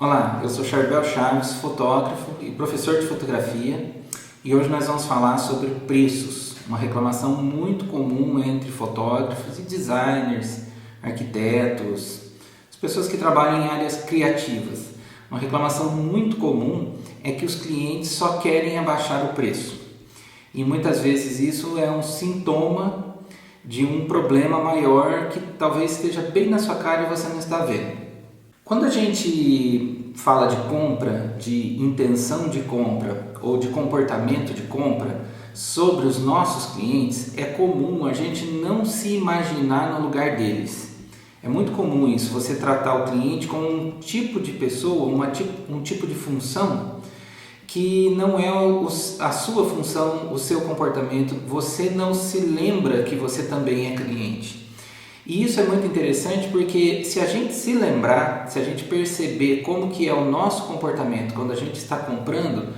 Olá, eu sou Charbel Chaves, fotógrafo e professor de fotografia, e hoje nós vamos falar sobre preços, uma reclamação muito comum entre fotógrafos e designers, arquitetos, as pessoas que trabalham em áreas criativas. Uma reclamação muito comum é que os clientes só querem abaixar o preço, e muitas vezes isso é um sintoma de um problema maior que talvez esteja bem na sua cara e você não está vendo. Quando a gente fala de compra, de intenção de compra ou de comportamento de compra sobre os nossos clientes, é comum a gente não se imaginar no lugar deles. É muito comum isso, você tratar o cliente como um tipo de pessoa, um tipo de função que não é a sua função, o seu comportamento, você não se lembra que você também é cliente. E isso é muito interessante porque se a gente se lembrar, se a gente perceber como que é o nosso comportamento quando a gente está comprando,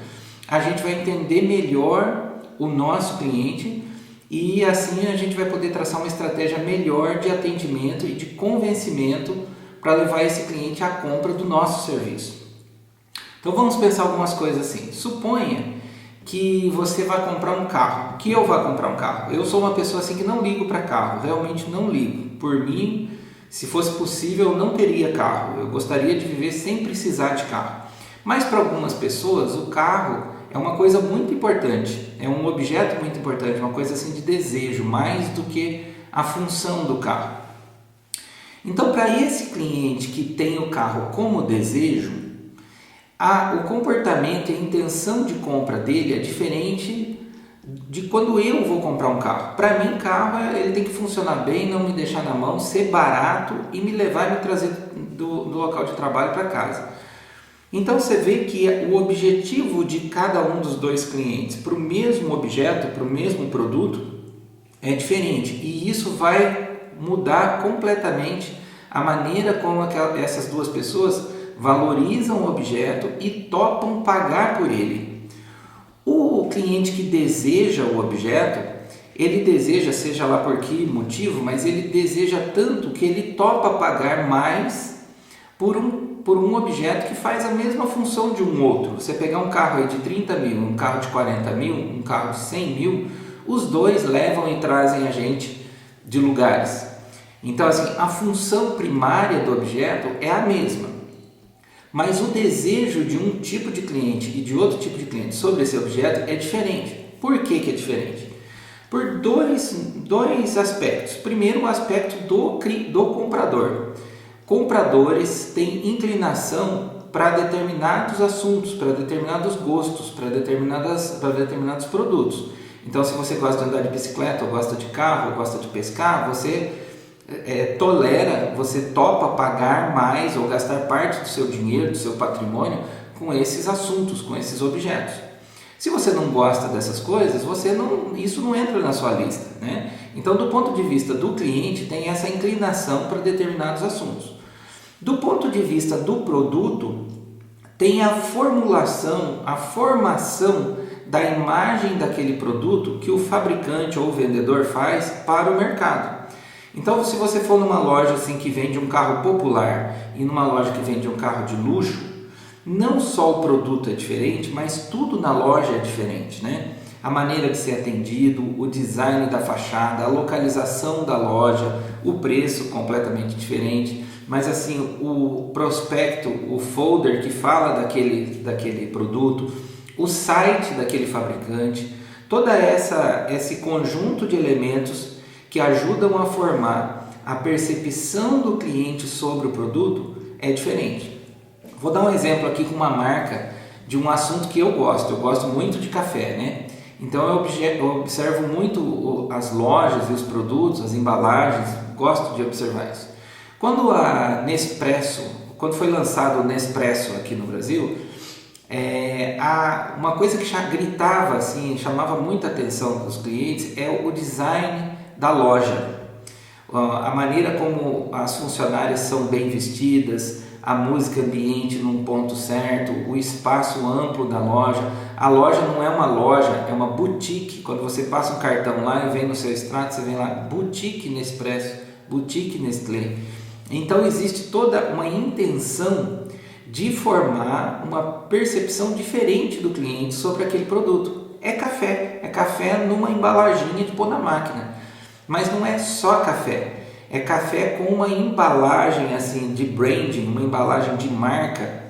a gente vai entender melhor o nosso cliente e assim a gente vai poder traçar uma estratégia melhor de atendimento e de convencimento para levar esse cliente à compra do nosso serviço. Então vamos pensar algumas coisas assim. Suponha que você vai comprar um carro, que eu vá comprar um carro. Eu sou uma pessoa assim que não ligo para carro, realmente não ligo. Por mim, se fosse possível, eu não teria carro. Eu gostaria de viver sem precisar de carro. Mas para algumas pessoas, o carro é uma coisa muito importante, é um objeto muito importante, uma coisa assim de desejo, mais do que a função do carro. Então, para esse cliente que tem o carro como desejo, o comportamento e a intenção de compra dele é diferente de quando eu vou comprar um carro. Para mim, carro ele tem que funcionar bem, não me deixar na mão, ser barato e me levar e me trazer do local de trabalho para casa. Então você vê que o objetivo de cada um dos dois clientes para o mesmo objeto, para o mesmo produto, é diferente. E isso vai mudar completamente a maneira como essas duas pessoas valorizam o objeto e topam pagar por ele. O cliente que deseja o objeto, ele deseja, seja lá por que motivo, mas ele deseja tanto que ele topa pagar mais por um objeto que faz a mesma função de um outro. Você pegar um carro aí de 30 mil, um carro de 40 mil, um carro de 100 mil, os dois levam e trazem a gente de lugares. Então assim, a função primária do objeto é a mesma. Mas o desejo de um tipo de cliente e de outro tipo de cliente sobre esse objeto é diferente. Por que é diferente? Por dois aspectos. Primeiro, o aspecto do comprador. Compradores têm inclinação para determinados assuntos, para determinados gostos, para determinados produtos. Então, se você gosta de andar de bicicleta, ou gosta de carro, ou gosta de pescar, você tolera, você topa pagar mais ou gastar parte do seu dinheiro, do seu patrimônio com esses assuntos, com esses objetos. Se você não gosta dessas coisas, isso não entra na sua lista, né? Então, do ponto de vista do cliente, tem essa inclinação para determinados assuntos. Do ponto de vista do produto, tem a formulação, a formação da imagem daquele produto que o fabricante ou o vendedor faz para o mercado. Então, se você for numa loja assim, que vende um carro popular e numa loja que vende um carro de luxo, não só o produto é diferente, mas tudo na loja é diferente, né? A maneira de ser atendido, o design da fachada, a localização da loja, o preço completamente diferente, mas assim, o prospecto, o folder que fala daquele produto, o site daquele fabricante, esse conjunto de elementos que ajudam a formar a percepção do cliente sobre o produto é diferente. Vou dar um exemplo aqui com uma marca de um assunto que eu gosto muito de café, né? Então eu observo muito as lojas e os produtos, as embalagens, gosto de observar isso. Quando foi lançado o Nespresso aqui no Brasil, uma coisa que já gritava assim, chamava muita atenção dos clientes é o design da loja, a maneira como as funcionárias são bem vestidas, a música ambiente num ponto certo, o espaço amplo da loja. A loja não é uma loja, é uma boutique. Quando você passa um cartão lá e vem no seu extrato, você vem lá, boutique Nespresso, boutique Nestlé. Então existe toda uma intenção de formar uma percepção diferente do cliente sobre aquele produto. É café numa embalaginha de pôr na máquina, mas não é só café. É café com uma embalagem assim de branding, uma embalagem de marca,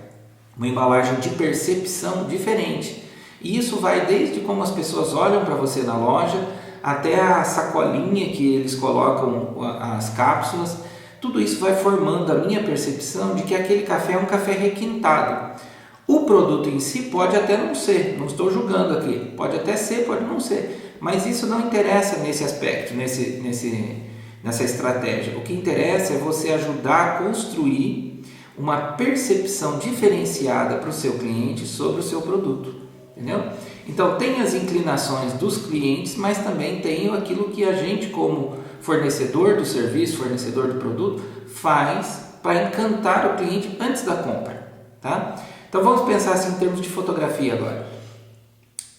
uma embalagem de percepção diferente. E isso vai desde como as pessoas olham para você na loja, até a sacolinha que eles colocam as cápsulas. Tudo isso vai formando a minha percepção de que aquele café é um café requintado. O produto em si pode até não ser, não estou julgando aqui, pode até ser, pode não ser, mas isso não interessa nesse aspecto, nessa estratégia. O que interessa é você ajudar a construir uma percepção diferenciada para o seu cliente sobre o seu produto, entendeu? Então tem as inclinações dos clientes, mas também tem aquilo que a gente como fornecedor do serviço, fornecedor do produto, faz para encantar o cliente antes da compra, tá? Então vamos pensar assim em termos de fotografia agora.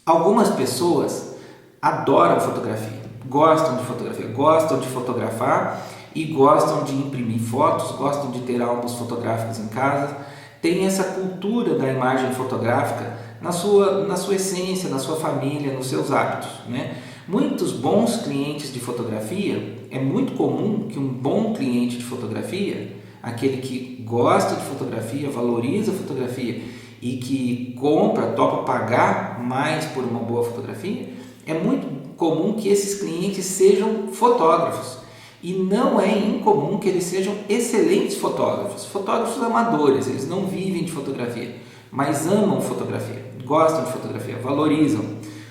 Algumas pessoas adoram fotografia, gostam de fotografar e gostam de imprimir fotos, gostam de ter álbuns fotográficos em casa, tem essa cultura da imagem fotográfica na sua essência, na sua família, nos seus hábitos, né? Muitos bons clientes de fotografia, é muito comum que um bom cliente de fotografia, aquele que gosta de fotografia, valoriza a fotografia e que topa pagar mais por uma boa fotografia, é muito comum que esses clientes sejam fotógrafos. E não é incomum que eles sejam excelentes fotógrafos amadores, eles não vivem de fotografia, mas amam fotografia, gostam de fotografia, valorizam.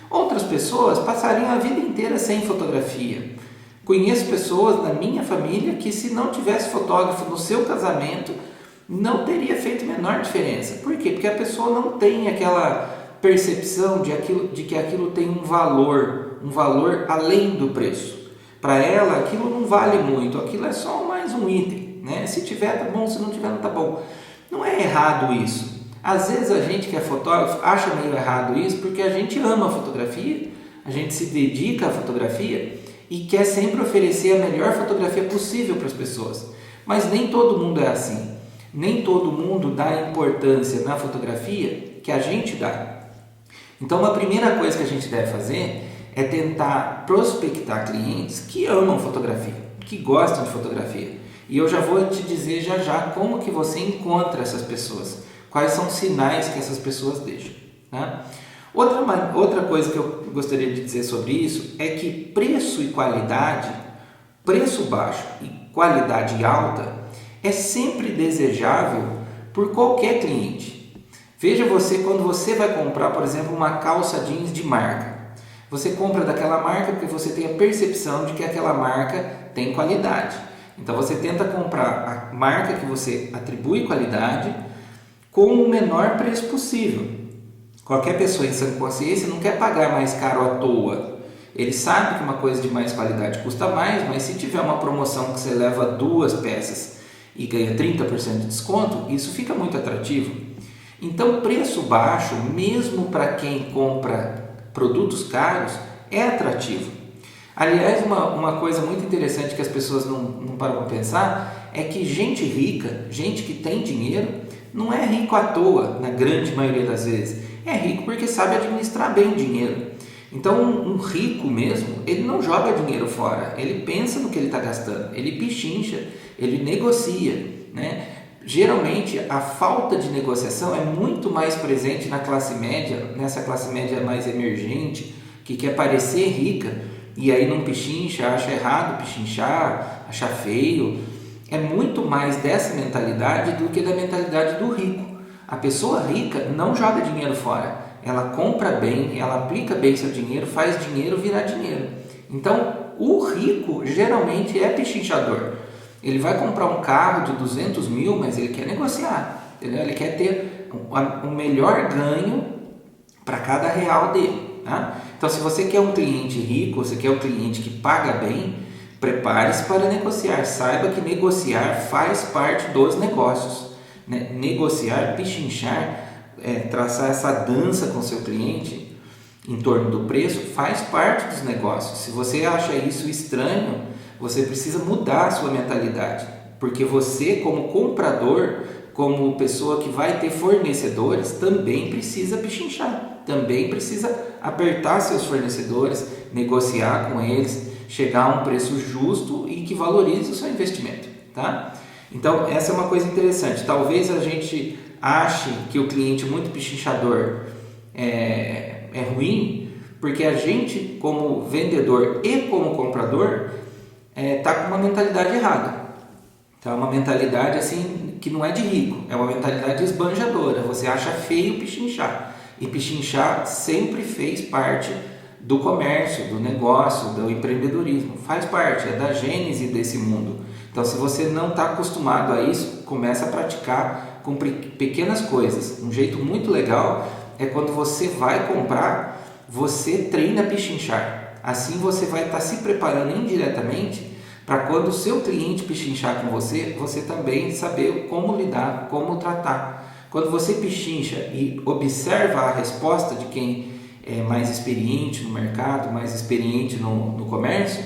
Outras pessoas passariam a vida inteira sem fotografia. Conheço pessoas na minha família que, se não tivesse fotógrafo no seu casamento, não teria feito a menor diferença. Por quê? Porque a pessoa não tem aquela percepção de que aquilo tem um valor além do preço. Para ela, aquilo não vale muito, aquilo é só mais um item, né? Se tiver, tá bom, se não tiver, não tá bom. Não é errado isso. Às vezes a gente que é fotógrafo acha meio errado isso porque a gente ama a fotografia, a gente se dedica à fotografia e quer sempre oferecer a melhor fotografia possível para as pessoas. Mas nem todo mundo é assim. Nem todo mundo dá importância na fotografia que a gente dá. Então a primeira coisa que a gente deve fazer é tentar prospectar clientes que amam fotografia, que gostam de fotografia. E eu já vou te dizer já como que você encontra essas pessoas. Quais são os sinais que essas pessoas deixam, né? Outra coisa que eu gostaria de dizer sobre isso é que preço e qualidade, preço baixo e qualidade alta é sempre desejável por qualquer cliente. Veja você, quando você vai comprar, por exemplo, uma calça jeans de marca, você compra daquela marca porque você tem a percepção de que aquela marca tem qualidade. Então você tenta comprar a marca que você atribui qualidade com o menor preço possível. Qualquer pessoa em sã consciência não quer pagar mais caro à toa. Ele sabe que uma coisa de mais qualidade custa mais, mas se tiver uma promoção que você leva 2 peças e ganha 30% de desconto, isso fica muito atrativo. Então, preço baixo, mesmo para quem compra produtos caros, é atrativo. Aliás, uma coisa muito interessante que as pessoas não param para pensar é que gente rica, gente que tem dinheiro, não é rico à toa, na grande maioria das vezes. É rico porque sabe administrar bem o dinheiro. Então, um rico mesmo, ele não joga dinheiro fora, ele pensa no que ele está gastando, ele pichincha, ele negocia, né? Geralmente, a falta de negociação é muito mais presente na classe média, nessa classe média mais emergente, que quer parecer rica, e aí não pichincha, acha errado pichinchar, acha feio. É muito mais dessa mentalidade do que da mentalidade do rico. A pessoa rica não joga dinheiro fora, ela compra bem, ela aplica bem seu dinheiro, faz dinheiro virar dinheiro. Então, o rico geralmente é pichinchador. Ele vai comprar um carro de 200 mil, mas ele quer negociar, entendeu? Ele quer ter o melhor ganho para cada real dele, tá? Então, se você quer um cliente rico, você quer um cliente que paga bem, prepare-se para negociar. Saiba que negociar faz parte dos negócios, né? Negociar, pichinchar, traçar essa dança com seu cliente em torno do preço faz parte dos negócios. Se você acha isso estranho, você precisa mudar a sua mentalidade, porque você, como comprador, como pessoa que vai ter fornecedores, também precisa pichinchar, também precisa apertar seus fornecedores, negociar com eles, chegar a um preço justo e que valorize o seu investimento, tá? Então, essa é uma coisa interessante. Talvez a gente ache que o cliente muito pichinchador é ruim, porque a gente, como vendedor e como comprador, está com uma mentalidade errada. Então, é uma mentalidade assim que não é de rico, é uma mentalidade esbanjadora. Você acha feio pichinchar. E pichinchar sempre fez parte do comércio, do negócio, do empreendedorismo. Faz parte, é da gênese desse mundo. Então, se você não está acostumado a isso, começa a praticar com pequenas coisas. Um jeito muito legal é quando você vai comprar, você treina a pichinchar. Assim você vai estar se preparando indiretamente para quando o seu cliente pichinchar com você, você também saber como lidar, como tratar. Quando você pichincha e observa a resposta de quem é mais experiente no mercado, mais experiente no comércio,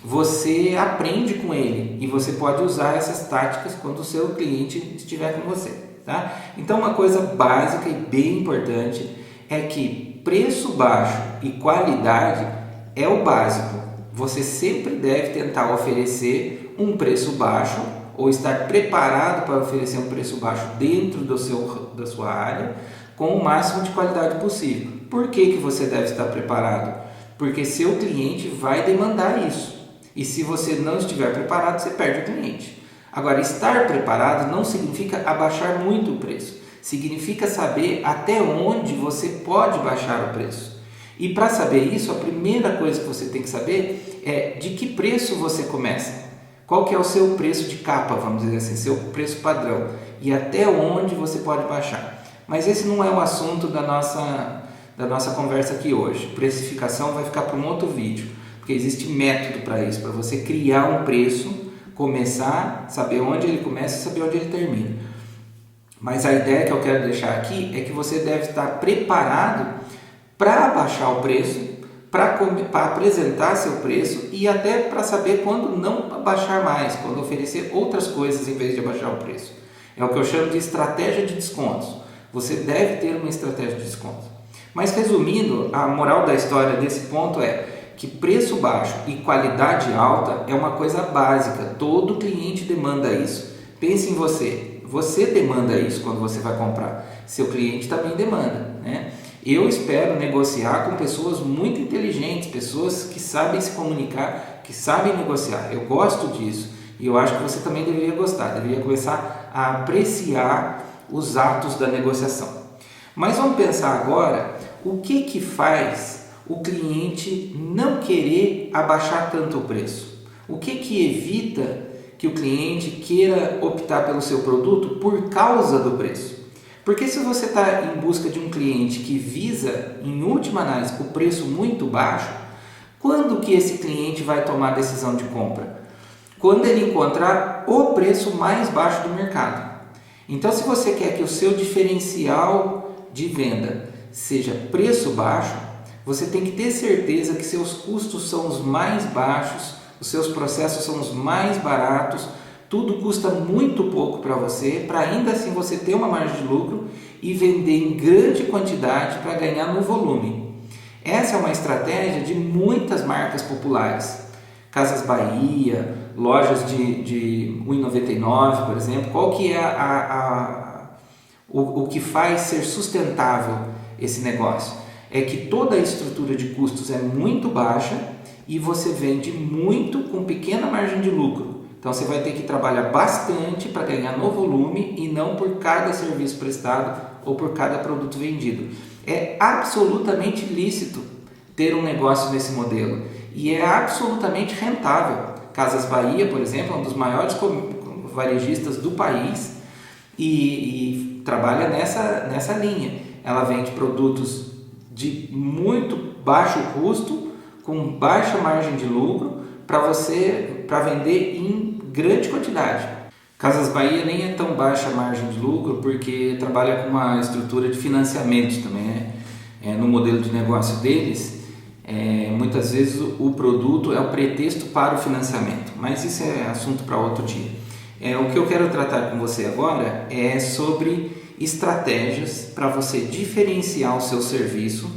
você aprende com ele e você pode usar essas táticas quando o seu cliente estiver com você, tá? Então, uma coisa básica e bem importante é que preço baixo e qualidade é o básico. Você sempre deve tentar oferecer um preço baixo ou estar preparado para oferecer um preço baixo dentro da sua área com o máximo de qualidade possível. Por que você deve estar preparado? Porque seu cliente vai demandar isso. E se você não estiver preparado, você perde o cliente. Agora, estar preparado não significa abaixar muito o preço. Significa saber até onde você pode baixar o preço. E para saber isso, a primeira coisa que você tem que saber é de que preço você começa. Qual que é o seu preço de capa, vamos dizer assim, seu preço padrão. E até onde você pode baixar. Mas esse não é o assunto da nossa conversa aqui hoje. Precificação vai ficar para um outro vídeo. Porque existe método para isso, para você criar um preço, começar, saber onde ele começa e saber onde ele termina. Mas a ideia que eu quero deixar aqui é que você deve estar preparado para baixar o preço, para apresentar seu preço e até para saber quando não baixar mais, quando oferecer outras coisas em vez de abaixar o preço. É o que eu chamo de estratégia de descontos. Você deve ter uma estratégia de descontos. Mas resumindo, a moral da história desse ponto é que preço baixo e qualidade alta é uma coisa básica, todo cliente demanda isso. Pense em você demanda isso quando você vai comprar, seu cliente também demanda, né? Eu espero negociar com pessoas muito inteligentes, pessoas que sabem se comunicar, que sabem negociar. Eu gosto disso e eu acho que você também deveria gostar, deveria começar a apreciar os atos da negociação. Mas vamos pensar agora o que faz o cliente não querer abaixar tanto o preço. O que evita que o cliente queira optar pelo seu produto por causa do preço? Porque se você está em busca de um cliente que visa, em última análise, o preço muito baixo, quando que esse cliente vai tomar a decisão de compra? Quando ele encontrar o preço mais baixo do mercado. Então, se você quer que o seu diferencial de venda seja preço baixo, você tem que ter certeza que seus custos são os mais baixos, os seus processos são os mais baratos, tudo custa muito pouco para você, para ainda assim você ter uma margem de lucro e vender em grande quantidade para ganhar no volume. Essa é uma estratégia de muitas marcas populares. Casas Bahia, lojas de R$1,99, por exemplo. Qual que é o que faz ser sustentável esse negócio? É que toda a estrutura de custos é muito baixa e você vende muito com pequena margem de lucro. Então você vai ter que trabalhar bastante para ganhar no volume e não por cada serviço prestado ou por cada produto vendido. É absolutamente lícito ter um negócio nesse modelo e é absolutamente rentável. Casas Bahia, por exemplo, é um dos maiores varejistas do país e trabalha nessa linha. Ela vende produtos de muito baixo custo, com baixa margem de lucro, para vender em grande quantidade. Casas Bahia nem é tão baixa a margem de lucro porque trabalha com uma estrutura de financiamento também, né? No modelo de negócio deles, muitas vezes o produto é o pretexto para o financiamento, mas isso é assunto para outro dia. O que eu quero tratar com você agora é sobre estratégias para você diferenciar o seu serviço,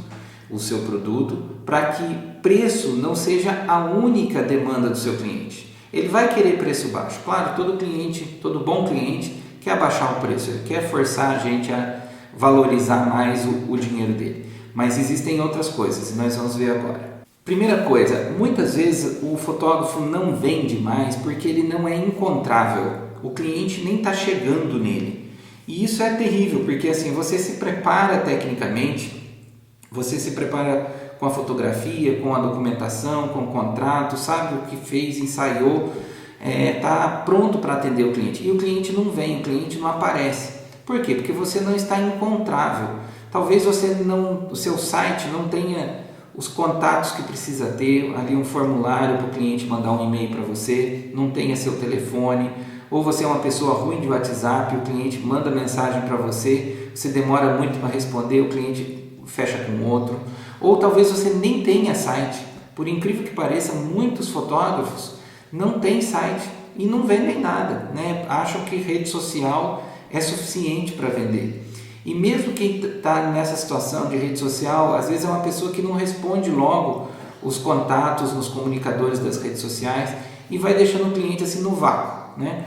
o seu produto, para que preço não seja a única demanda do seu cliente. Ele vai querer preço baixo. Claro, todo bom cliente quer abaixar o preço, ele quer forçar a gente a valorizar mais o dinheiro dele. Mas existem outras coisas e nós vamos ver agora. Primeira coisa, muitas vezes o fotógrafo não vende mais porque ele não é encontrável. O cliente nem está chegando nele. E isso é terrível, porque assim, você se prepara tecnicamente, você se prepara com a fotografia, com a documentação, com o contrato, sabe o que fez, ensaiou, está pronto para atender o cliente. E o cliente não vem, o cliente não aparece. Por quê? Porque você não está encontrável. Talvez o seu site não tenha os contatos que precisa ter, ali um formulário para o cliente mandar um e-mail para você, não tenha seu telefone, ou você é uma pessoa ruim de WhatsApp, o cliente manda mensagem para você, você demora muito para responder, o cliente fecha com outro, ou talvez você nem tenha site. Por incrível que pareça, muitos fotógrafos não têm site e não vendem nada, né? Acham que rede social é suficiente para vender. E mesmo quem está nessa situação de rede social, às vezes é uma pessoa que não responde logo os contatos nos comunicadores das redes sociais e vai deixando o cliente assim no vácuo, né?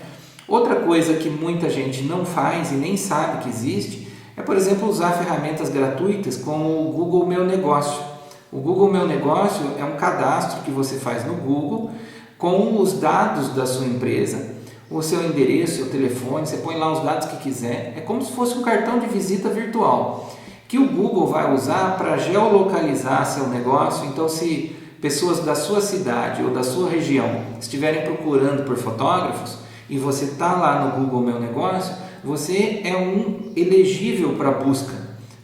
Outra coisa que muita gente não faz e nem sabe que existe é, por exemplo, usar ferramentas gratuitas como o Google Meu Negócio. O Google Meu Negócio é um cadastro que você faz no Google com os dados da sua empresa, o seu endereço, seu telefone, você põe lá os dados que quiser. É como se fosse um cartão de visita virtual que o Google vai usar para geolocalizar seu negócio. Então, se pessoas da sua cidade ou da sua região estiverem procurando por fotógrafos e você está lá no Google Meu Negócio, você é um elegível para busca,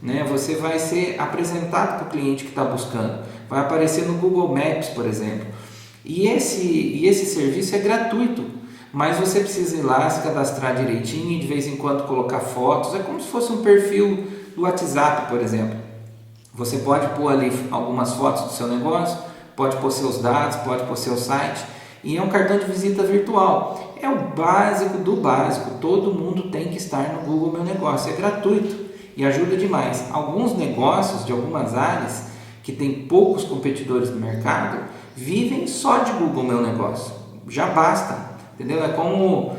né? Você vai ser apresentado para o cliente que está buscando, vai aparecer no Google Maps, por exemplo. E esse serviço é gratuito. Mas você precisa ir lá, se cadastrar direitinho e de vez em quando colocar fotos. É como se fosse um perfil do WhatsApp, por exemplo. Você pode pôr ali algumas fotos do seu negócio, pode pôr seus dados, pode pôr seu site. E é um cartão de visita virtual. É o básico do básico. Todo mundo tem que estar no Google Meu Negócio. É gratuito e ajuda demais. Alguns negócios de algumas áreas que tem poucos competidores no mercado vivem só de Google Meu Negócio. Já basta. Entendeu? É como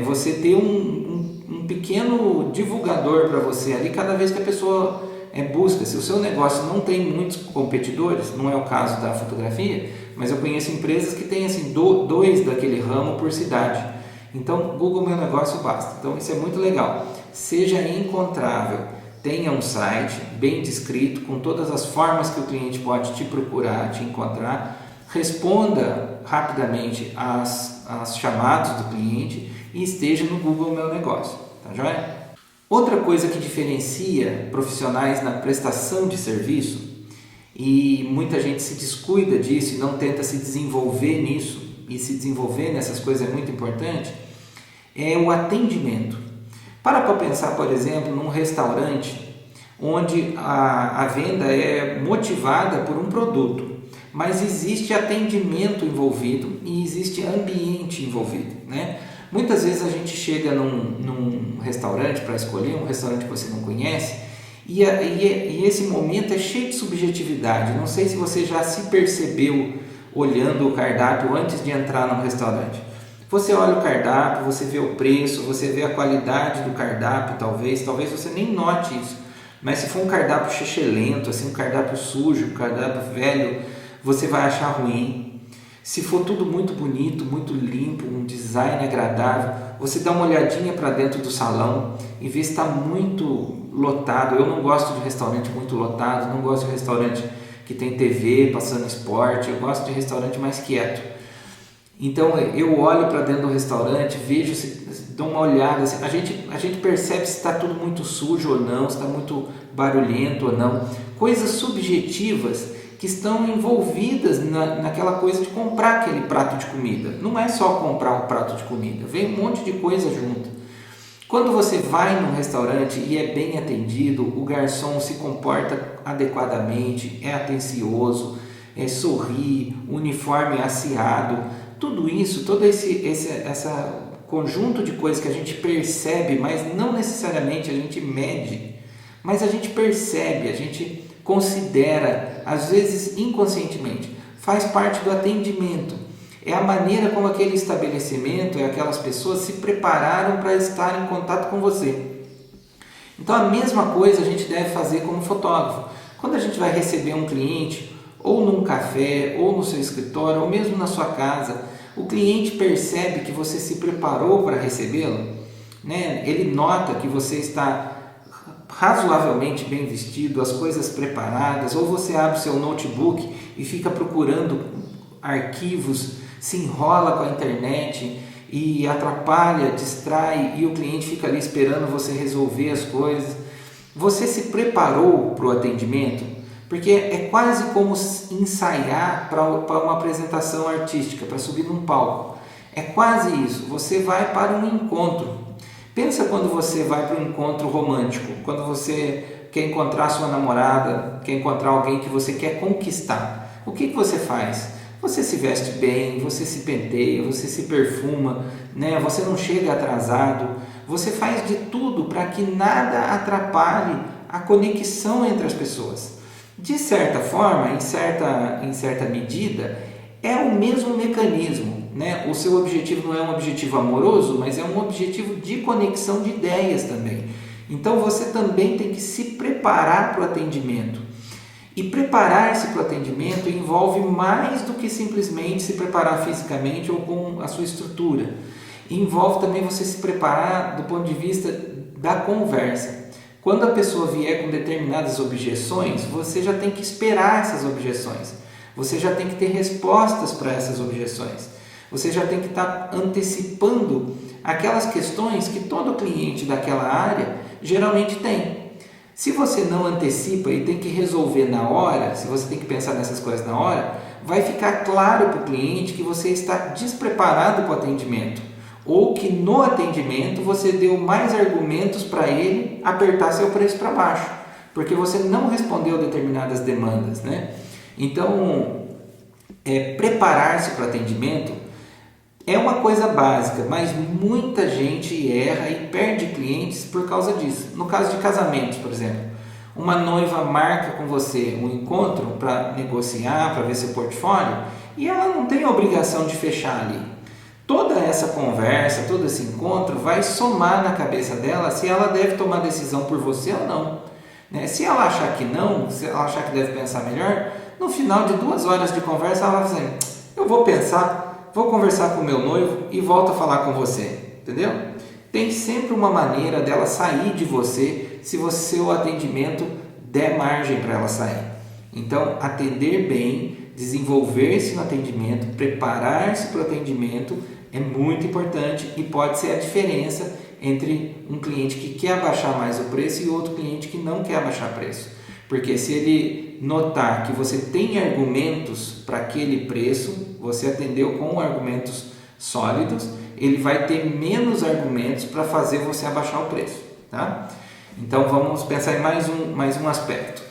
você ter um pequeno divulgador para você ali cada vez que a pessoa busca. Se o seu negócio não tem muitos competidores, não é o caso da fotografia, mas eu conheço empresas que têm assim, dois daquele ramo por cidade. Então, Google Meu Negócio basta. Então, isso é muito legal. Seja encontrável, tenha um site bem descrito, com todas as formas que o cliente pode te procurar, te encontrar. Responda rapidamente às chamadas do cliente e esteja no Google Meu Negócio, tá joia? Outra coisa que diferencia profissionais na prestação de serviço, e muita gente se descuida disso e não tenta se desenvolver nisso, e se desenvolver nessas coisas é muito importante, é o atendimento. Para pensar, por exemplo, num restaurante onde a venda é motivada por um produto, mas existe atendimento envolvido e existe ambiente envolvido, né? Muitas vezes a gente chega num restaurante para escolher, um restaurante que você não conhece, e esse momento é cheio de subjetividade. Não sei se você já se percebeu olhando o cardápio antes de entrar no restaurante. Você olha o cardápio, você vê o preço, você vê a qualidade do cardápio, talvez você nem note isso, mas se for um cardápio chechelento, assim, um cardápio sujo, um cardápio velho, você vai achar ruim. Se for tudo muito bonito, muito limpo, um design agradável, você dá uma olhadinha para dentro do salão e vê se está muito lotado. Eu não gosto de restaurante muito lotado, não gosto de restaurante que tem TV passando esporte, eu gosto de restaurante mais quieto. Então eu olho para dentro do restaurante, vejo, dou uma olhada, a gente percebe se está tudo muito sujo ou não, se está muito barulhento ou não, coisas subjetivas que estão envolvidas naquela coisa de comprar aquele prato de comida. Não é só comprar um prato de comida, vem um monte de coisa junto. Quando você vai num restaurante e é bem atendido, o garçom se comporta adequadamente, é atencioso, sorri, uniforme aciado, tudo isso, toda essa conjunto de coisas que a gente percebe, mas não necessariamente a gente mede, mas a gente percebe, a gente considera, às vezes inconscientemente, faz parte do atendimento. É a maneira como aquele estabelecimento e aquelas pessoas se prepararam para estar em contato com você. Então a mesma coisa a gente deve fazer como fotógrafo. Quando a gente vai receber um cliente, ou num café, ou no seu escritório, ou mesmo na sua casa, o cliente percebe que você se preparou para recebê-lo, né? Ele nota que você está razoavelmente bem vestido, as coisas preparadas, ou você abre o seu notebook e fica procurando arquivos, se enrola com a internet e atrapalha, distrai, e o cliente fica ali esperando você resolver as coisas. Você se preparou para o atendimento? Porque é quase como ensaiar para uma apresentação artística, para subir num palco. É quase isso, você vai para um encontro. Pensa quando você vai para um encontro romântico, quando você quer encontrar sua namorada, quer encontrar alguém que você quer conquistar. O que você faz? Você se veste bem, você se penteia, você se perfuma, né? Você não chega atrasado, você faz de tudo para que nada atrapalhe a conexão entre as pessoas. De certa forma, em certa medida, é o mesmo mecanismo, né? O seu objetivo não é um objetivo amoroso, mas é um objetivo de conexão de ideias também. Então você também tem que se preparar para o atendimento. E preparar-se para o atendimento envolve mais do que simplesmente se preparar fisicamente ou com a sua estrutura. Envolve também você se preparar do ponto de vista da conversa. Quando a pessoa vier com determinadas objeções, você já tem que esperar essas objeções. Você já tem que ter respostas para essas objeções. Você já tem que estar antecipando aquelas questões que todo cliente daquela área geralmente tem. Se você não antecipa e tem que resolver na hora, se você tem que pensar nessas coisas na hora, vai ficar claro para o cliente que você está despreparado para o atendimento, ou que no atendimento você deu mais argumentos para ele apertar seu preço para baixo, porque você não respondeu determinadas demandas, né? Então, preparar-se para o atendimento é uma coisa básica, mas muita gente erra e perde clientes por causa disso. No caso de casamentos, por exemplo, uma noiva marca com você um encontro para negociar, para ver seu portfólio, e ela não tem a obrigação de fechar ali. Toda essa conversa, todo esse encontro vai somar na cabeça dela se ela deve tomar decisão por você ou não. Né? Se ela achar que não, se ela achar que deve pensar melhor, no final de 2 horas de conversa ela vai dizer, eu vou pensar, vou conversar com o meu noivo e volto a falar com você, entendeu? Tem sempre uma maneira dela sair de você se o seu atendimento der margem para ela sair. Então, atender bem, desenvolver-se no atendimento, preparar-se para o atendimento é muito importante e pode ser a diferença entre um cliente que quer abaixar mais o preço e outro cliente que não quer abaixar o preço. Porque se ele notar que você tem argumentos para aquele preço, você atendeu com argumentos sólidos, ele vai ter menos argumentos para fazer você abaixar o preço. Tá? Então vamos pensar em mais um aspecto.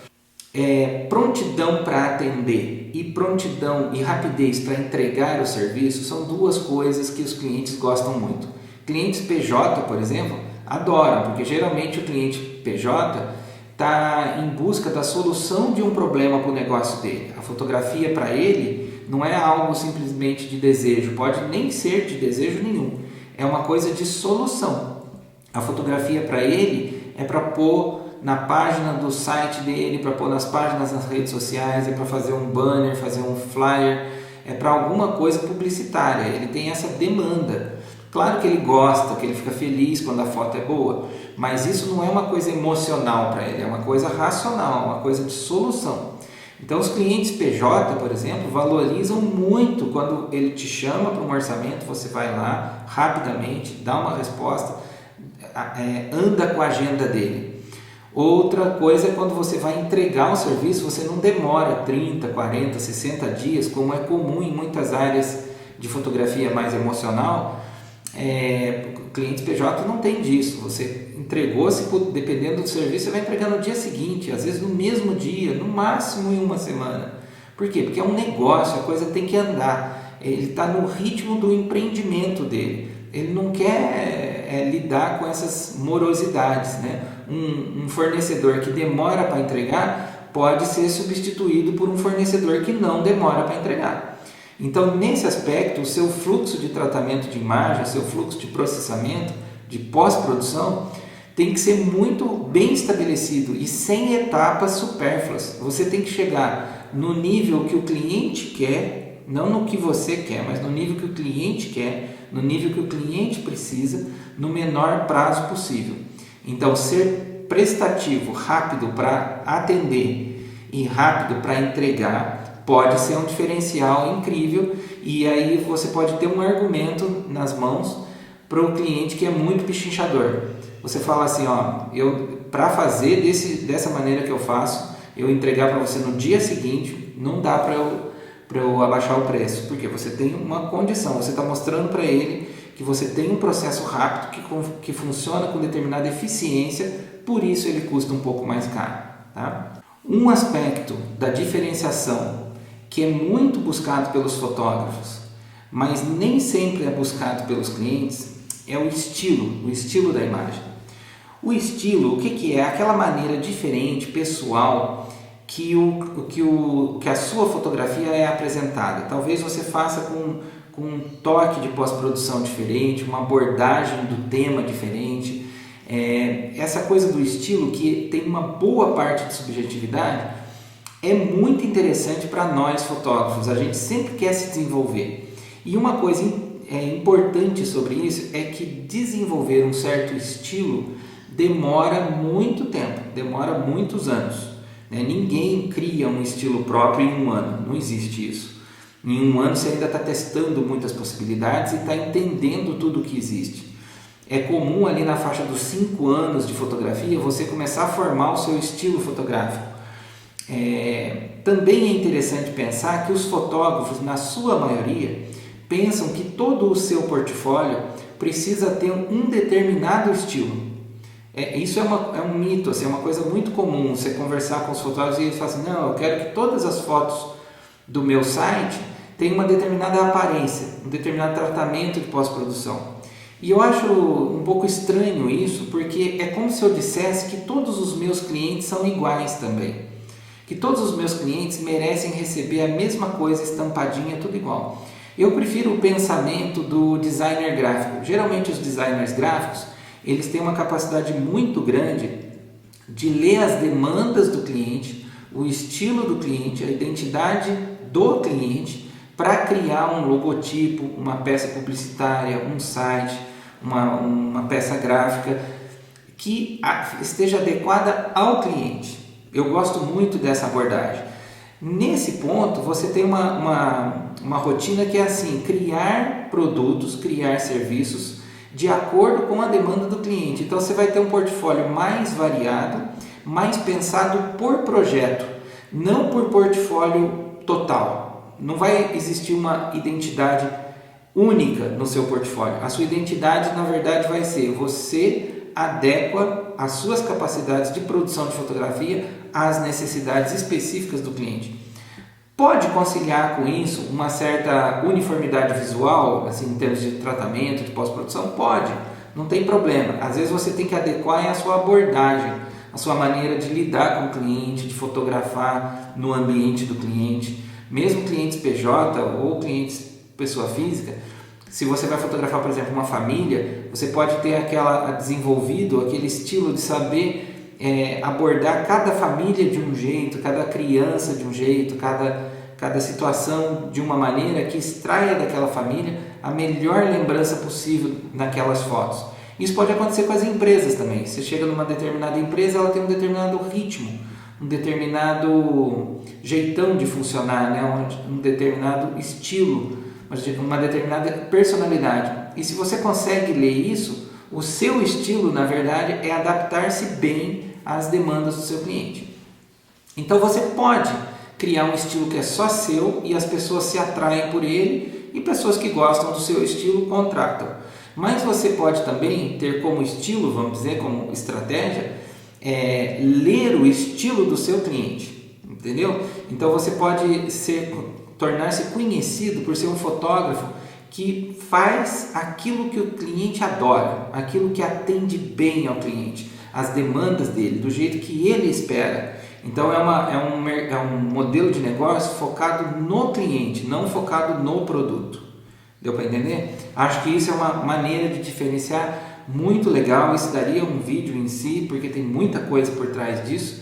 Prontidão para atender e prontidão e rapidez para entregar o serviço são 2 coisas que os clientes gostam muito. Clientes PJ, por exemplo, adoram, porque geralmente o cliente PJ está em busca da solução de um problema para o negócio dele. A fotografia para ele não é algo simplesmente de desejo, pode nem ser de desejo nenhum, é uma coisa de solução. A fotografia para ele é para pôr na página do site dele, para pôr nas páginas nas redes sociais, é para fazer um banner, fazer um flyer, é para alguma coisa publicitária, ele tem essa demanda. Claro que ele gosta, que ele fica feliz quando a foto é boa, mas isso não é uma coisa emocional para ele, é uma coisa racional, uma coisa de solução. Então os clientes PJ, por exemplo, valorizam muito quando ele te chama para um orçamento, você vai lá rapidamente, dá uma resposta, anda com a agenda dele. Outra coisa é quando você vai entregar um serviço, você não demora 30, 40, 60 dias, como é comum em muitas áreas de fotografia mais emocional. O cliente PJ não tem disso, você entregou, dependendo do serviço, você vai entregar no dia seguinte, às vezes no mesmo dia, no máximo em 1 semana. Por quê? Porque é um negócio, a coisa tem que andar, ele está no ritmo do empreendimento dele. ele não quer lidar com essas morosidades, né? Um fornecedor que demora para entregar pode ser substituído por um fornecedor que não demora para entregar. Então, nesse aspecto, o seu fluxo de tratamento de imagem, o seu fluxo de processamento, de pós-produção, tem que ser muito bem estabelecido e sem etapas supérfluas. Você tem que chegar no nível que o cliente quer, não no que você quer, mas no nível que o cliente quer, no nível que o cliente precisa, no menor prazo possível. Então, ser prestativo, rápido para atender e rápido para entregar pode ser um diferencial incrível, e aí você pode ter um argumento nas mãos para o cliente que é muito pechinchador. Você fala assim, para fazer dessa maneira que eu faço, eu entregar para você no dia seguinte, não dá para eu abaixar o preço, porque você tem uma condição, você está mostrando para ele que você tem um processo rápido que funciona com determinada eficiência, por isso ele custa um pouco mais caro. Tá? Um aspecto da diferenciação que é muito buscado pelos fotógrafos, mas nem sempre é buscado pelos clientes, é o estilo da imagem. O estilo, o que é? Aquela maneira diferente, pessoal, que a sua fotografia é apresentada. Talvez você faça com um toque de pós-produção diferente, uma abordagem do tema diferente. Essa coisa do estilo, que tem uma boa parte de subjetividade, é muito interessante para nós fotógrafos. A gente sempre quer se desenvolver. E uma coisa importante sobre isso é que desenvolver um certo estilo demora muito tempo, demora muitos anos. Né? Ninguém cria um estilo próprio em um ano, não existe isso. Em um ano você ainda está testando muitas possibilidades e está entendendo tudo o que existe. É comum ali na faixa dos 5 anos de fotografia você começar a formar o seu estilo fotográfico. Também é interessante pensar que os fotógrafos, na sua maioria, pensam que todo o seu portfólio precisa ter um determinado estilo. Isso é um mito, assim, é uma coisa muito comum, você conversar com os fotógrafos e eles falam assim, não, eu quero que todas as fotos do meu site tenham uma determinada aparência, um determinado tratamento de pós-produção. E eu acho um pouco estranho isso, porque é como se eu dissesse que todos os meus clientes são iguais também. Que todos os meus clientes merecem receber a mesma coisa estampadinha, tudo igual. Eu prefiro o pensamento do designer gráfico. Geralmente os designers gráficos, eles têm uma capacidade muito grande de ler as demandas do cliente, o estilo do cliente, a identidade do cliente, para criar um logotipo, uma peça publicitária, um site, uma peça gráfica que esteja adequada ao cliente. Eu gosto muito dessa abordagem. Nesse ponto, você tem uma rotina que é assim, criar produtos, criar serviços de acordo com a demanda do cliente. Então, você vai ter um portfólio mais variado, mais pensado por projeto, não por portfólio total. Não vai existir uma identidade única no seu portfólio. A sua identidade, na verdade, vai ser você adequa as suas capacidades de produção de fotografia às necessidades específicas do cliente. Pode conciliar com isso uma certa uniformidade visual, assim, em termos de tratamento, de pós-produção? Pode, não tem problema. Às vezes você tem que adequar a sua abordagem, a sua maneira de lidar com o cliente, de fotografar no ambiente do cliente. Mesmo clientes PJ ou clientes pessoa física, se você vai fotografar, por exemplo, uma família, você pode ter desenvolvido aquele estilo de saber abordar cada família de um jeito, cada criança de um jeito, cada situação de uma maneira que extraia daquela família a melhor lembrança possível naquelas fotos. Isso pode acontecer com as empresas também. Você chega numa determinada empresa, ela tem um determinado ritmo, um determinado jeitão de funcionar, né? Um determinado estilo, uma determinada personalidade. E se você consegue ler isso, o seu estilo, na verdade, é adaptar-se bem às demandas do seu cliente. Então você pode criar um estilo que é só seu e as pessoas se atraem por ele, e pessoas que gostam do seu estilo contratam. Mas você pode também ter como estilo, vamos dizer, como estratégia, ler o estilo do seu cliente, entendeu? Então você pode tornar-se conhecido por ser um fotógrafo que faz aquilo que o cliente adora, aquilo que atende bem ao cliente, as demandas dele, do jeito que ele espera. Então é um modelo de negócio focado no cliente, não focado no produto. Deu para entender? Acho que isso é uma maneira de diferenciar muito legal. Isso daria um vídeo em si, porque tem muita coisa por trás disso,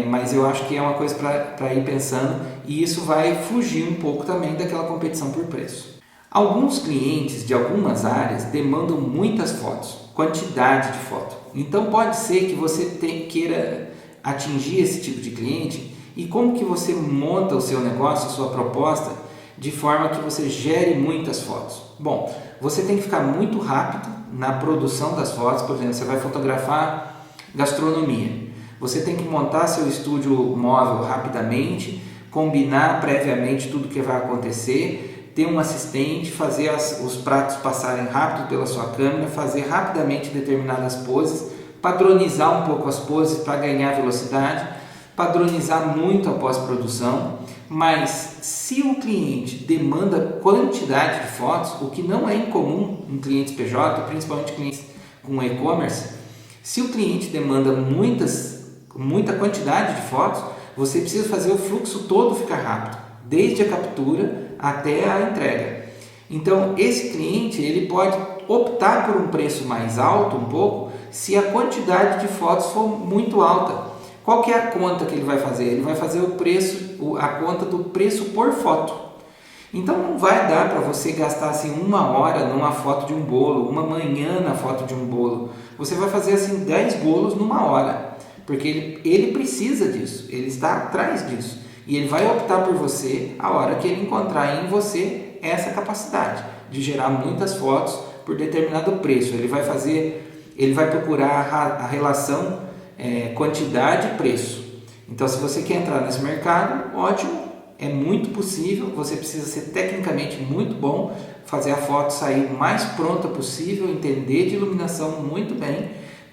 mas eu acho que é uma coisa para ir pensando, e isso vai fugir um pouco também daquela competição por preço. Alguns clientes de algumas áreas demandam muitas fotos, quantidade de foto. Então pode ser que você queira atingir esse tipo de cliente, e como que você monta o seu negócio, a sua proposta, de forma que você gere muitas fotos? Bom, você tem que ficar muito rápido na produção das fotos. Por exemplo, você vai fotografar gastronomia. Você tem que montar seu estúdio móvel rapidamente, combinar previamente tudo que vai acontecer, ter um assistente, fazer os pratos passarem rápido pela sua câmera, fazer rapidamente determinadas poses, padronizar um pouco as poses para ganhar velocidade, padronizar muito a pós-produção. Mas se o cliente demanda quantidade de fotos, o que não é incomum em clientes PJ, principalmente clientes com e-commerce, se o cliente demanda muita quantidade de fotos, você precisa fazer o fluxo todo ficar rápido, desde a captura até a entrega. Então esse cliente ele pode optar por um preço mais alto um pouco se a quantidade de fotos for muito alta. Qual que é a conta que ele vai fazer? Ele vai fazer a conta do preço por foto. Então não vai dar para você gastar assim 1 hora numa foto de um bolo, uma manhã na foto de um bolo. Você vai fazer assim 10 bolos numa hora, porque ele precisa disso, ele está atrás disso. E ele vai optar por você a hora que ele encontrar em você essa capacidade de gerar muitas fotos por determinado preço. Ele vai procurar a relação quantidade e preço. Então, se você quer entrar nesse mercado, ótimo, é muito possível. Você precisa ser tecnicamente muito bom, fazer a foto sair o mais pronta possível, entender de iluminação muito bem,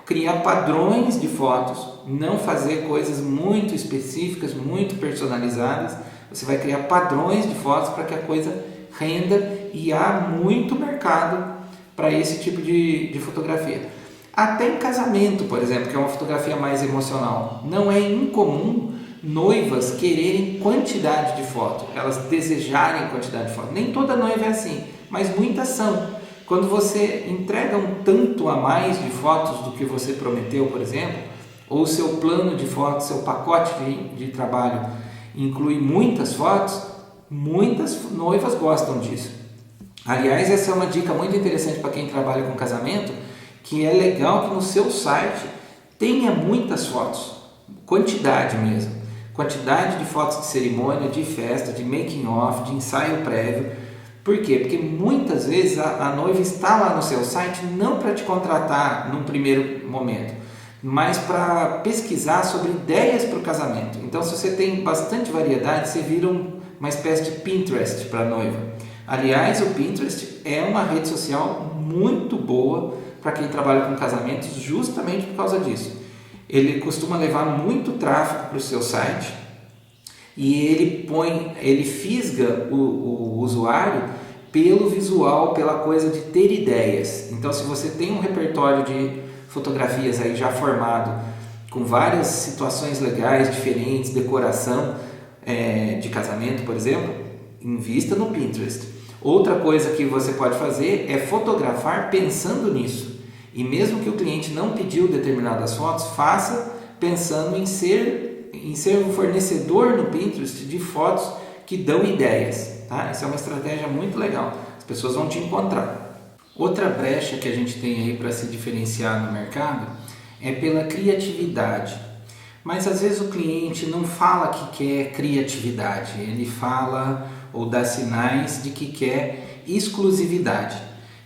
criar padrões de fotos, não fazer coisas muito específicas, muito personalizadas. Você vai criar padrões de fotos para que a coisa renda, e há muito mercado para esse tipo de fotografia. Até em casamento, por exemplo, que é uma fotografia mais emocional, não é incomum noivas quererem quantidade de foto, elas desejarem quantidade de foto. Nem toda noiva é assim, mas muitas são. Quando você entrega um tanto a mais de fotos do que você prometeu, por exemplo, ou seu plano de fotos, seu pacote de trabalho inclui muitas fotos, muitas noivas gostam disso. Aliás, essa é uma dica muito interessante para quem trabalha com casamento, que é legal que no seu site tenha muitas fotos, quantidade mesmo, quantidade de fotos de cerimônia, de festa, de making off, de ensaio prévio. Por quê? Porque muitas vezes a noiva está lá no seu site não para te contratar num primeiro momento, mas para pesquisar sobre ideias para o casamento. Então, se você tem bastante variedade, você vira uma espécie de Pinterest para a noiva. Aliás, o Pinterest é uma rede social muito boa para quem trabalha com casamentos, justamente por causa disso. Ele costuma levar muito tráfego para o seu site, e ele fisga o usuário pelo visual, pela coisa de ter ideias. Então, se você tem um repertório de fotografias aí já formado, com várias situações legais, diferentes, decoração de casamento, por exemplo, invista no Pinterest. Outra coisa que você pode fazer é fotografar pensando nisso. E mesmo que o cliente não pediu determinadas fotos, faça pensando em ser um fornecedor no Pinterest de fotos que dão ideias. Tá? Essa é uma estratégia muito legal. As pessoas vão te encontrar. Outra brecha que a gente tem aí para se diferenciar no mercado é pela criatividade. Mas às vezes o cliente não fala que quer criatividade, ele fala ou dá sinais de que quer exclusividade.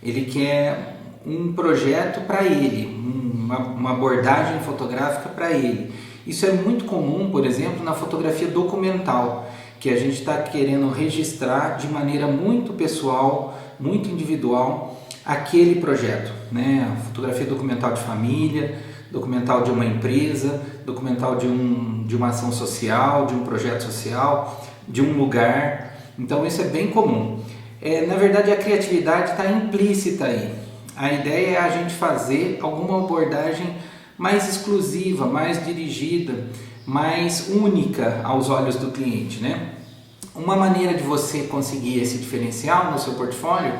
Ele quer um projeto para ele, uma abordagem fotográfica para ele. Isso é muito comum, por exemplo, na fotografia documental, que a gente está querendo registrar de maneira muito pessoal, muito individual, aquele projeto, né? A fotografia documental de família, documental de uma empresa, documental de uma ação social, de um projeto social, de um lugar. Então isso é bem comum. Na verdade, a criatividade está implícita aí. A ideia é a gente fazer alguma abordagem mais exclusiva, mais dirigida, mais única aos olhos do cliente, né? Uma maneira de você conseguir esse diferencial no seu portfólio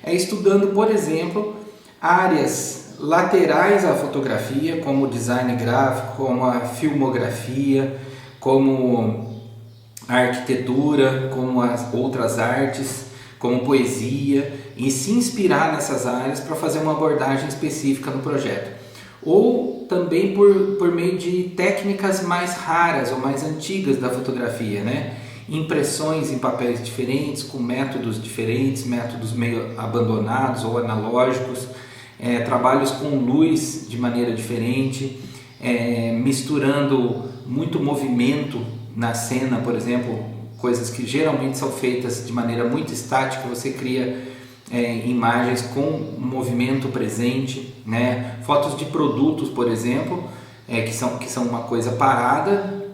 é estudando, por exemplo, áreas laterais à fotografia, como o design gráfico, como a filmografia, como a arquitetura, como as outras artes, como poesia, e se inspirar nessas áreas para fazer uma abordagem específica no projeto. Ou também por meio de técnicas mais raras ou mais antigas da fotografia, né? Impressões em papéis diferentes, com métodos diferentes, métodos meio abandonados ou analógicos, trabalhos com luz de maneira diferente, misturando muito movimento na cena, por exemplo, coisas que geralmente são feitas de maneira muito estática, você cria imagens com movimento presente, né? Fotos de produtos, por exemplo, que são uma coisa parada,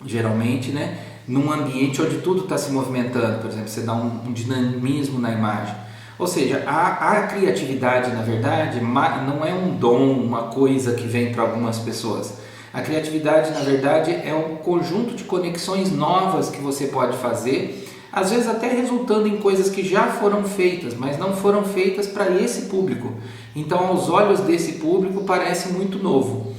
geralmente, né? Num ambiente onde tudo está se movimentando, por exemplo, você dá um dinamismo na imagem. Ou seja, a criatividade, na verdade, não é um dom, uma coisa que vem para algumas pessoas. A criatividade, na verdade, é um conjunto de conexões novas que você pode fazer, às vezes até resultando em coisas que já foram feitas, mas não foram feitas para esse público. Então, aos olhos desse público, parece muito novo.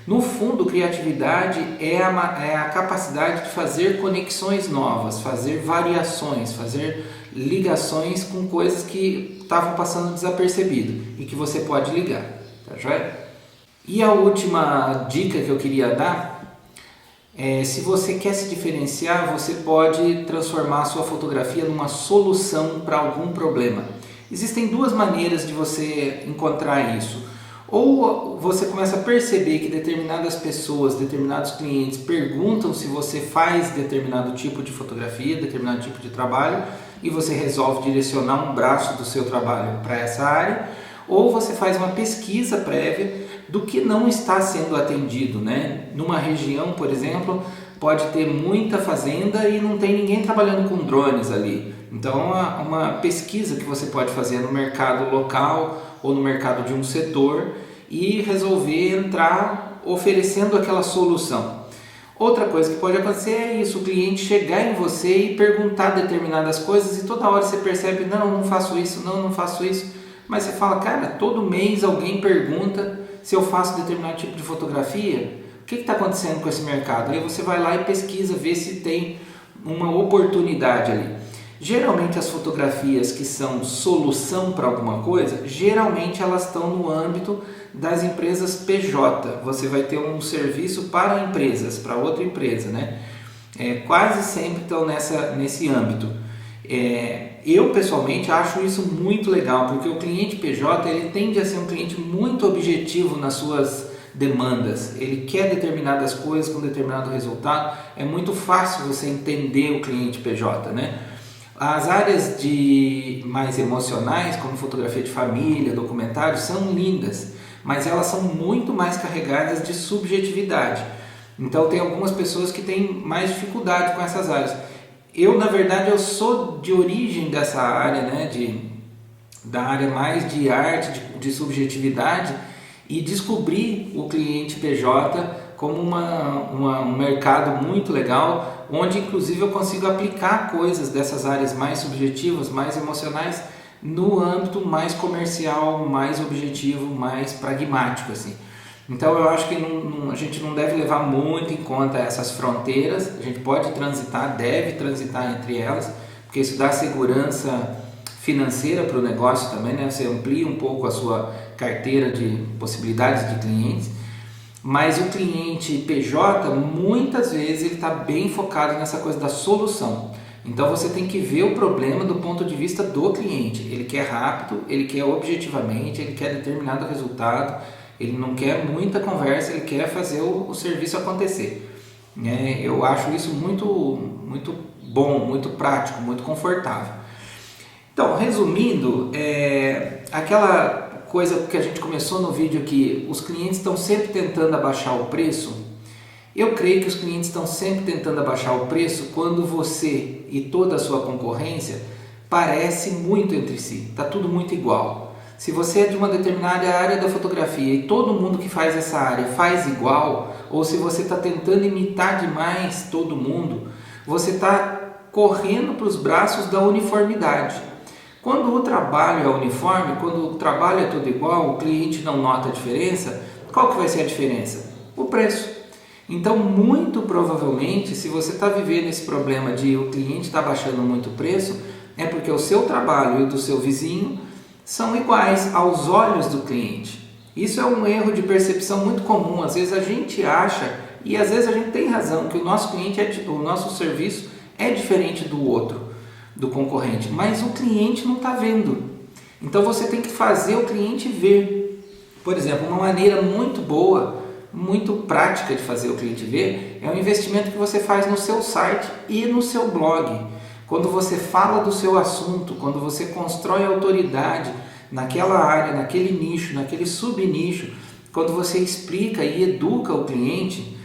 No fundo, criatividade é a capacidade de fazer conexões novas, fazer variações, fazer ligações com coisas que estavam passando desapercebido e que você pode ligar, tá joia? E a última dica que eu queria dar é: se você quer se diferenciar, você pode transformar a sua fotografia numa solução para algum problema. Existem duas maneiras de você encontrar isso. Ou você começa a perceber que determinadas pessoas, determinados clientes perguntam se você faz determinado tipo de fotografia, determinado tipo de trabalho, e você resolve direcionar um braço do seu trabalho para essa área. Ou você faz uma pesquisa prévia do que não está sendo atendido, né? Numa região, por exemplo, pode ter muita fazenda e não tem ninguém trabalhando com drones ali. Então, uma pesquisa que você pode fazer no mercado local ou no mercado de um setor e resolver entrar oferecendo aquela solução. Outra coisa que pode acontecer é isso: o cliente chegar em você e perguntar determinadas coisas e toda hora você percebe: não faço isso, não faço isso. Mas você fala: cara, todo mês alguém pergunta se eu faço determinado tipo de fotografia, o que está acontecendo com esse mercado? Aí você vai lá e pesquisa, vê se tem uma oportunidade ali. Geralmente as fotografias que são solução para alguma coisa, geralmente elas estão no âmbito das empresas PJ. Você vai ter um serviço para empresas, para outra empresa, né? Quase sempre estão nesse âmbito. Eu pessoalmente acho isso muito legal, porque o cliente PJ ele tende a ser um cliente muito objetivo nas suas demandas. Ele quer determinadas coisas com determinado resultado. É muito fácil você entender o cliente PJ, né? As áreas mais emocionais, como fotografia de família, documentário, são lindas, mas elas são muito mais carregadas de subjetividade. Então tem algumas pessoas que têm mais dificuldade com essas áreas. Eu, na verdade, eu sou de origem dessa área, né, da área mais de arte, de subjetividade, e descobri o cliente PJ como um mercado muito legal, onde inclusive eu consigo aplicar coisas dessas áreas mais subjetivas, mais emocionais, no âmbito mais comercial, mais objetivo, mais pragmático, assim. Então eu acho que a gente não deve levar muito em conta essas fronteiras. A gente pode transitar, deve transitar entre elas, porque isso dá segurança financeira para o negócio também, né? Você amplia um pouco a sua carteira de possibilidades de clientes. Mas o cliente PJ, muitas vezes, ele está bem focado nessa coisa da solução. Então você tem que ver o problema do ponto de vista do cliente. Ele quer rápido, ele quer objetivamente, ele quer determinado resultado, ele não quer muita conversa, ele quer fazer o serviço acontecer. Eu acho isso muito, muito bom, muito prático, muito confortável. Então, resumindo, aquela coisa que a gente começou no vídeo aqui, os clientes estão sempre tentando abaixar o preço. Eu creio que os clientes estão sempre tentando abaixar o preço quando você e toda a sua concorrência parece muito entre si, está tudo muito igual. Se você é de uma determinada área da fotografia e todo mundo que faz essa área faz igual, ou se você está tentando imitar demais todo mundo, você está correndo para os braços da uniformidade. Quando o trabalho é uniforme, quando o trabalho é tudo igual, o cliente não nota a diferença, qual que vai ser a diferença? O preço. Então, muito provavelmente, se você está vivendo esse problema de o cliente está baixando muito o preço, é porque o seu trabalho e o do seu vizinho são iguais aos olhos do cliente. Isso é um erro de percepção muito comum. Às vezes a gente acha, e às vezes a gente tem razão, que o nosso cliente, o nosso serviço é diferente do outro, do concorrente, mas o cliente não está vendo. Então você tem que fazer o cliente ver. Por exemplo, uma maneira muito boa, muito prática de fazer o cliente ver é o investimento que você faz no seu site e no seu blog. Quando você fala do seu assunto, quando você constrói autoridade naquela área, naquele nicho, naquele subnicho, quando você explica e educa o cliente,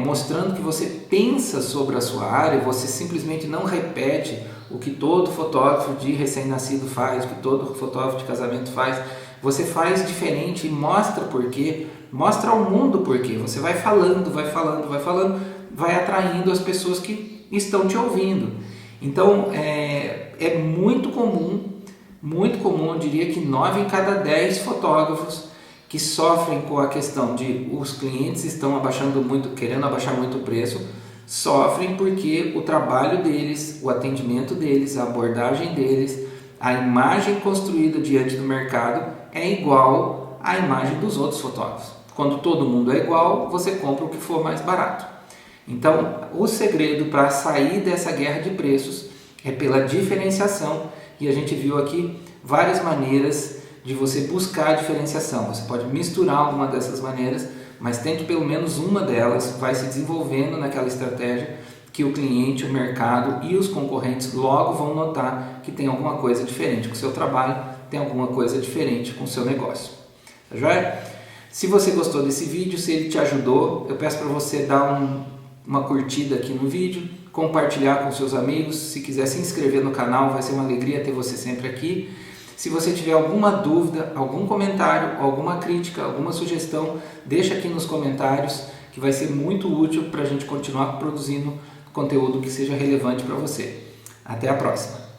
mostrando que você pensa sobre a sua área, você simplesmente não repete o que todo fotógrafo de recém-nascido faz, o que todo fotógrafo de casamento faz, você faz diferente e mostra por quê, mostra ao mundo por quê. Você vai falando, vai atraindo as pessoas que estão te ouvindo. Então, é muito comum, eu diria que 9 em cada 10 fotógrafos que sofrem com a questão de os clientes estão querendo abaixar muito o preço, sofrem porque o trabalho deles, o atendimento deles, a abordagem deles, a imagem construída diante do mercado é igual à imagem dos outros fotógrafos. Quando todo mundo é igual, você compra o que for mais barato. Então, o segredo para sair dessa guerra de preços é pela diferenciação, e a gente viu aqui várias maneiras de você buscar a diferenciação. Você pode misturar alguma dessas maneiras, mas tente pelo menos uma delas, vai se desenvolvendo naquela estratégia que o cliente, o mercado e os concorrentes logo vão notar que tem alguma coisa diferente com o seu trabalho, tem alguma coisa diferente com o seu negócio. Tá joia? Se você gostou desse vídeo, se ele te ajudou, eu peço para você dar uma curtida aqui no vídeo, compartilhar com seus amigos, se quiser se inscrever no canal, vai ser uma alegria ter você sempre aqui. Se você tiver alguma dúvida, algum comentário, alguma crítica, alguma sugestão, deixa aqui nos comentários que vai ser muito útil para a gente continuar produzindo conteúdo que seja relevante para você. Até a próxima!